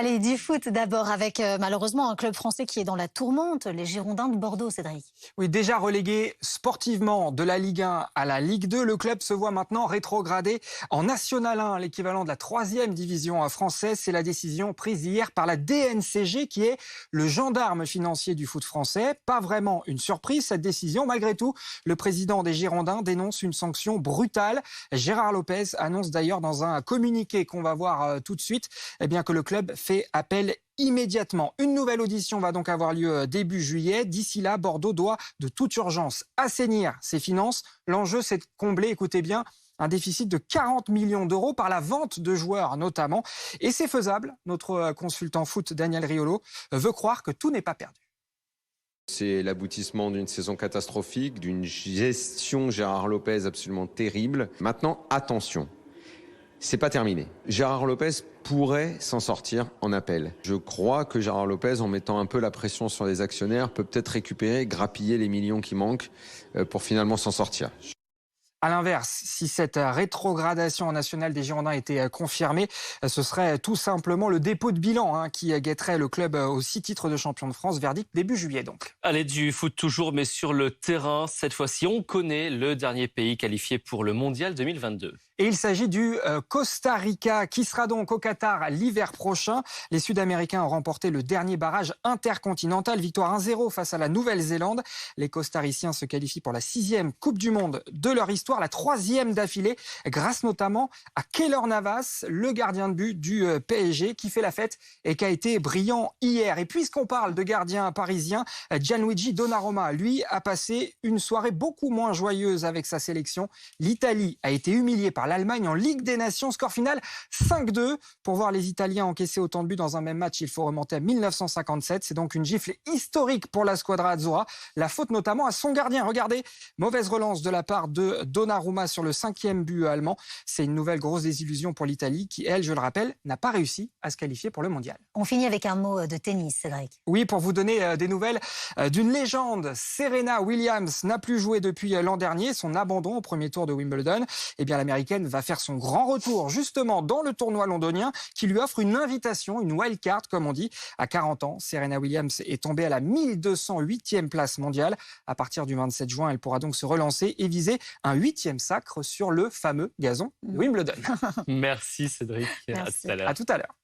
Allez, du foot d'abord avec malheureusement un club français qui est dans la tourmente, les Girondins de Bordeaux, Cédric. Oui, déjà relégué sportivement de la Ligue 1 à la Ligue 2, le club se voit maintenant rétrogradé en National 1, l'équivalent de la 3e division française. C'est la décision prise hier par la DNCG, qui est le gendarme financier du foot français. Pas vraiment une surprise, cette décision. Malgré tout, le président des Girondins dénonce une sanction brutale. Gérard Lopez annonce d'ailleurs dans un communiqué qu'on va voir tout de suite que le club fait appel immédiatement. Une nouvelle audition va donc avoir lieu début juillet. D'ici là, Bordeaux doit de toute urgence assainir ses finances. L'enjeu, c'est de combler, écoutez bien, un déficit de 40 millions d'euros par la vente de joueurs notamment. Et c'est faisable. Notre consultant foot, Daniel Riolo, veut croire que tout n'est pas perdu. C'est l'aboutissement d'une saison catastrophique, d'une gestion Gérard Lopez absolument terrible. Maintenant, attention. C'est pas terminé. Gérard Lopez pourrait s'en sortir en appel. Je crois que Gérard Lopez, en mettant un peu la pression sur les actionnaires, peut peut-être récupérer, grappiller les millions qui manquent pour finalement s'en sortir. À l'inverse, si cette rétrogradation en nationale des Girondins était confirmée, ce serait tout simplement le dépôt de bilan qui guetterait le club aux 6 titres de champion de France. Verdict début juillet donc. Allez, du foot toujours, mais sur le terrain. Cette fois-ci, on connaît le dernier pays qualifié pour le Mondial 2022. Et il s'agit du Costa Rica, qui sera donc au Qatar l'hiver prochain. Les Sud-Américains ont remporté le dernier barrage intercontinental. Victoire 1-0 face à la Nouvelle-Zélande. Les Costariciens se qualifient pour la 6e Coupe du Monde de leur histoire, la 3e d'affilée, grâce notamment à Keylor Navas, le gardien de but du PSG, qui fait la fête et qui a été brillant hier. Et puisqu'on parle de gardien parisien, Gianluigi Donnarumma, lui, a passé une soirée beaucoup moins joyeuse avec sa sélection. L'Italie a été humiliée par l'Allemagne en Ligue des Nations. Score final 5-2. Pour voir les Italiens encaisser autant de buts dans un même match, il faut remonter à 1957. C'est donc une gifle historique pour la Squadra Azzurra. La faute notamment à son gardien. Regardez, mauvaise relance de la part de Donnarumma sur le 5e but allemand. C'est une nouvelle grosse désillusion pour l'Italie qui, elle, je le rappelle, n'a pas réussi à se qualifier pour le mondial. On finit avec un mot de tennis, Cédric. Oui, pour vous donner des nouvelles d'une légende. Serena Williams n'a plus joué depuis l'an dernier. Son abandon au premier tour de Wimbledon. L'Américaine va faire son grand retour justement dans le tournoi londonien qui lui offre une invitation, une wild card comme on dit. À 40 ans, Serena Williams est tombée à la 1208e place mondiale. À partir du 27 juin, elle pourra donc se relancer et viser un 8e sacre sur le fameux gazon de Wimbledon. Merci Cédric. Merci. À tout à l'heure. À tout à l'heure.